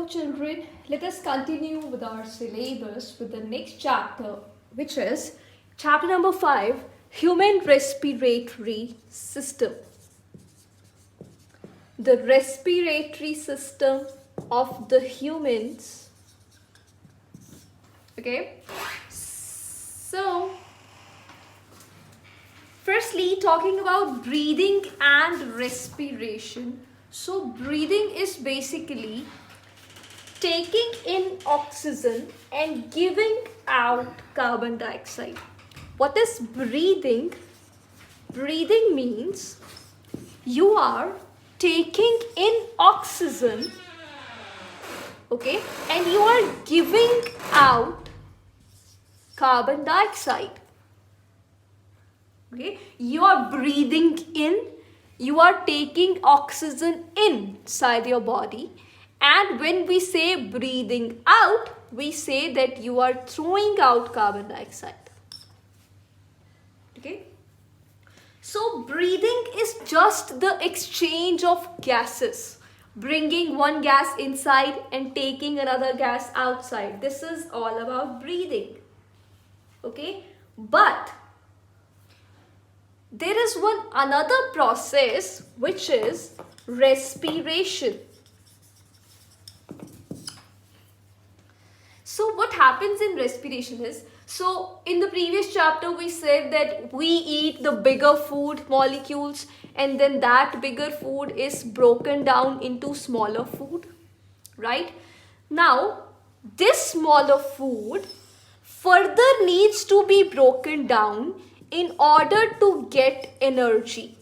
Hello children, let us continue with our syllabus with the next chapter, which is chapter number 5, Human Respiratory System. The respiratory system of the humans. Okay, so firstly talking about breathing and respiration. So breathing is basically taking in oxygen and giving out carbon dioxide. What is breathing? Breathing means you are taking in oxygen, okay, and you are giving out carbon dioxide. Okay, you are breathing in, you are taking oxygen inside your body. And when we say breathing out, we say that you are throwing out carbon dioxide. Okay. So breathing is just the exchange of gases. Bringing one gas inside and taking another gas outside. This is all about breathing. Okay. But there is another process which is respiration. So what happens in respiration is, so in the previous chapter we said that we eat the bigger food molecules and then that bigger food is broken down into smaller food, right? Now this smaller food further needs to be broken down in order to get energy.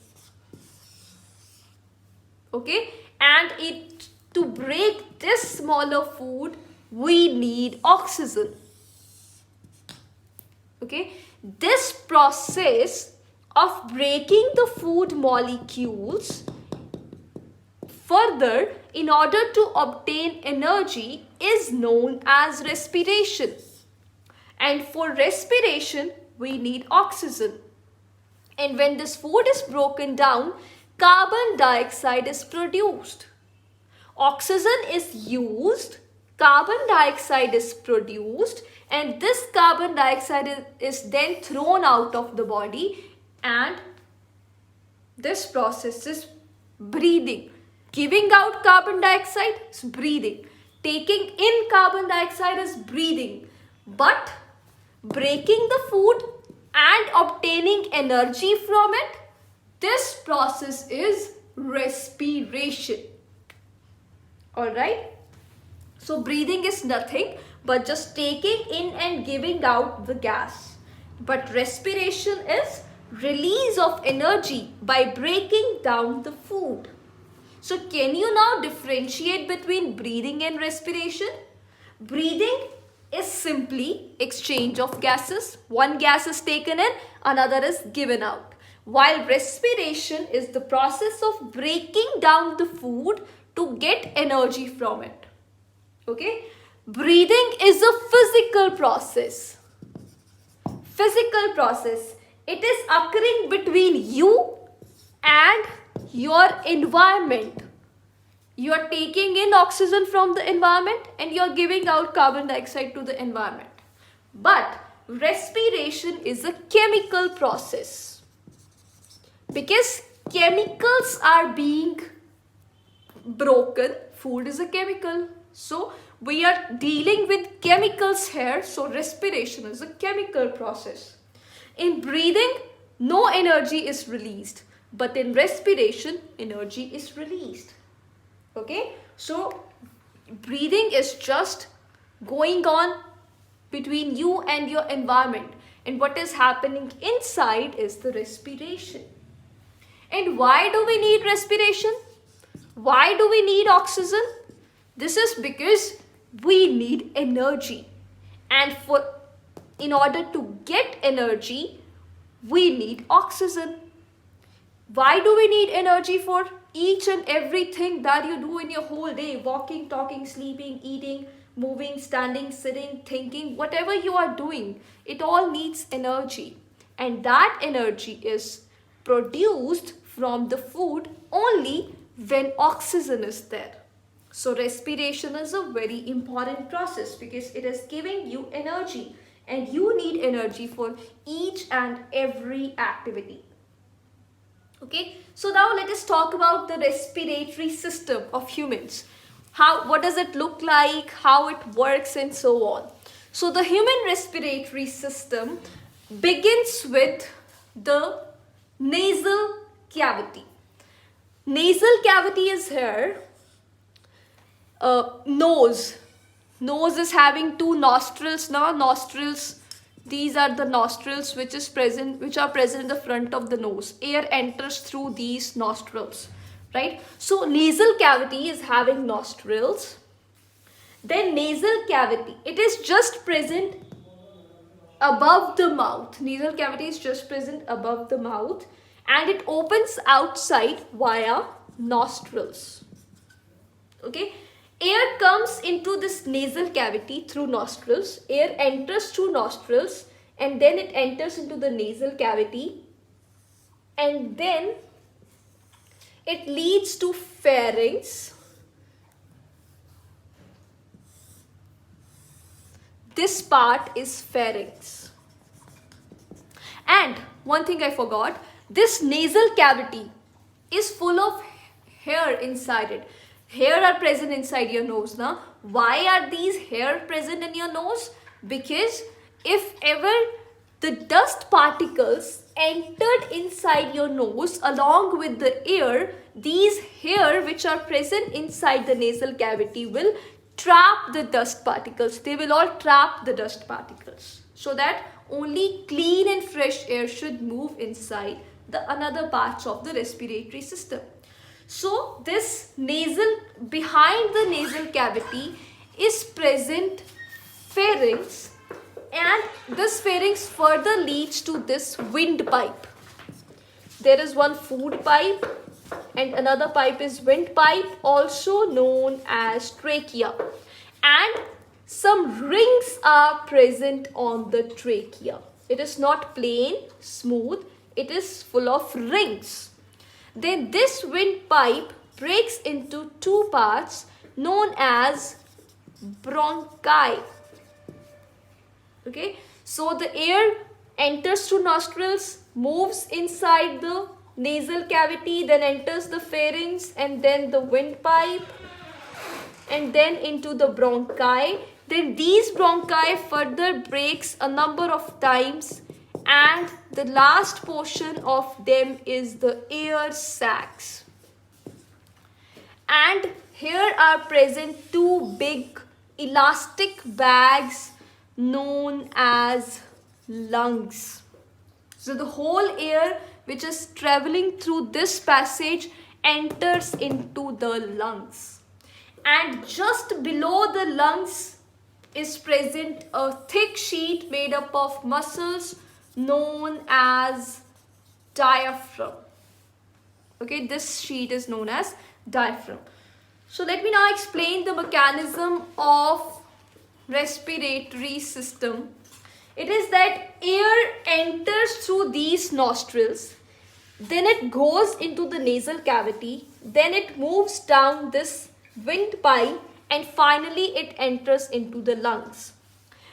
Okay, and to break this smaller food we need oxygen. Okay, this process of breaking the food molecules further in order to obtain energy is known as respiration. And for respiration we need oxygen. And when this food is broken down, carbon dioxide is produced. Oxygen is used, carbon dioxide is produced, and this carbon dioxide is then thrown out of the body, and this process is breathing. Giving out carbon dioxide is breathing. Taking in carbon dioxide is breathing. But breaking the food and obtaining energy from it, this process is respiration. Alright? So breathing is nothing but just taking in and giving out the gas. But respiration is release of energy by breaking down the food. So can you now differentiate between breathing and respiration? Breathing is simply exchange of gases. One gas is taken in, another is given out. While respiration is the process of breaking down the food to get energy from it. Okay, breathing is a physical process. Physical process. It is occurring between you and your environment. You are taking in oxygen from the environment and you are giving out carbon dioxide to the environment. But respiration is a chemical process. Because chemicals are being broken. Food is a chemical. So we are dealing with chemicals here. So respiration is a chemical process. In breathing, no energy is released. But in respiration, energy is released. Okay. So breathing is just going on between you and your environment. And what is happening inside is the respiration. And why do we need respiration? Why do we need oxygen? This is because we need energy. And in order to get energy, we need oxygen. Why do we need energy for each and everything that you do in your whole day? Walking, talking, sleeping, eating, moving, standing, sitting, thinking, whatever you are doing, it all needs energy. And that energy is produced from the food only when oxygen is there. So respiration is a very important process because it is giving you energy, and you need energy for each and every activity. Okay, so now let us talk about the respiratory system of humans. What does it look like, how it works, and so on. So the human respiratory system begins with the nasal cavity. Nasal cavity is here. Nose. Nose is having two nostrils now. Nostrils, these are the nostrils which are present in the front of the nose. Air enters through these nostrils, right? So nasal cavity is having nostrils. Then nasal cavity, it is just present above the mouth. Nasal cavity is just present above the mouth, and it opens outside via nostrils. Okay, air comes into this nasal cavity through nostrils. Air enters through nostrils, and then it enters into the nasal cavity, and then it leads to pharynx. This part is pharynx. And one thing I forgot, this nasal cavity is full of hair inside it. Hair are present inside your nose now. Why are these hair present in your nose? Because if ever the dust particles entered inside your nose along with the air, these hair which are present inside the nasal cavity will trap the dust particles. They will all trap the dust particles, so that only clean and fresh air should move inside the another parts of the respiratory system. So this behind the nasal cavity is present pharynx, and this pharynx further leads to this windpipe. There is one food pipe and another pipe is windpipe, also known as trachea. And some rings are present on the trachea. It is not plain, smooth, it is full of rings. Then this windpipe breaks into two parts known as bronchi. Okay, so the air enters through nostrils, moves inside the nasal cavity, then enters the pharynx and then the windpipe, and then into the bronchi. Then these bronchi further breaks a number of times, and the last portion of them is the air sacs. And here are present two big elastic bags known as lungs. So the whole air which is traveling through this passage enters into the lungs. And just below the lungs is present a thick sheet made up of muscles known as diaphragm. Okay, this sheet is known as diaphragm. So let me now explain the mechanism of respiratory system. It is that air enters through these nostrils, then it goes into the nasal cavity, then it moves down this windpipe, and finally it enters into the lungs.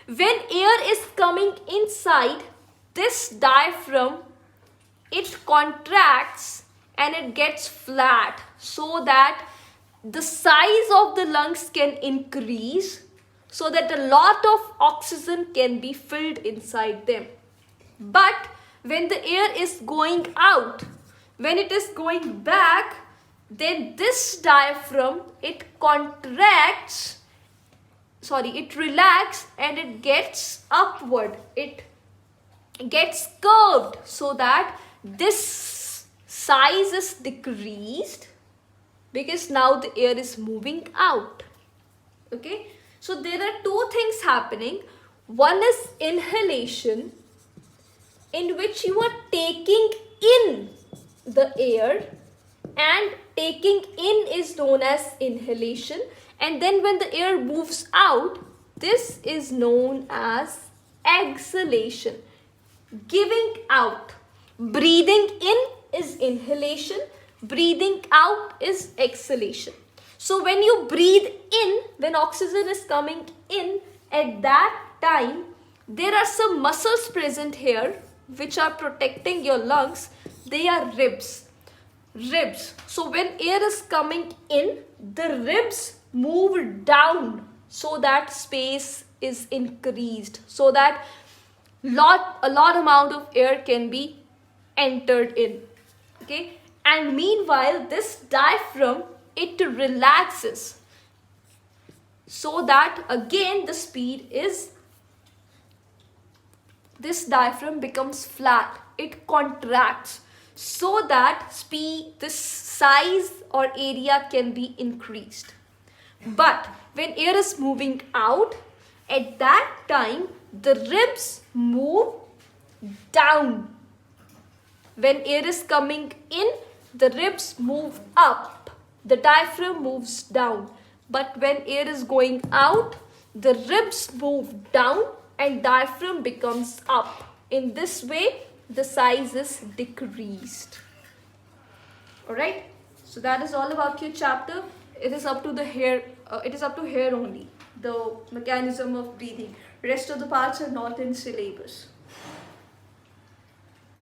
When air is coming inside this diaphragm, it contracts and it gets flat so that the size of the lungs can increase, so that a lot of oxygen can be filled inside them. But when the air is going out, when it is going back, then this diaphragm, it relaxes and it gets upward. It gets curved so that this size is decreased because now the air is moving out. Okay, so there are two things happening. One is inhalation, in which you are taking in the air, and taking in is known as inhalation, and then when the air moves out, this is known as exhalation, giving out. Breathing in is inhalation, breathing out is exhalation. So when you breathe in, when oxygen is coming in, at that time, there are some muscles present here which are protecting your lungs. They are ribs. Ribs. So when air is coming in, the ribs move down so that space is increased, so that a lot amount of air can be entered in. Okay, and meanwhile this diaphragm, it relaxes so that again the speed is, this diaphragm becomes flat, it contracts so that this size or area can be increased. But when air is moving out, at that time the ribs move down. When air is coming in, the ribs move up, the diaphragm moves down. But when air is going out, the ribs move down and diaphragm becomes up. In this way, the size is decreased. Alright, so that is all about your chapter. It is up to the hair, it is up to here only, the mechanism of breathing. Rest of the parts are not in syllabus.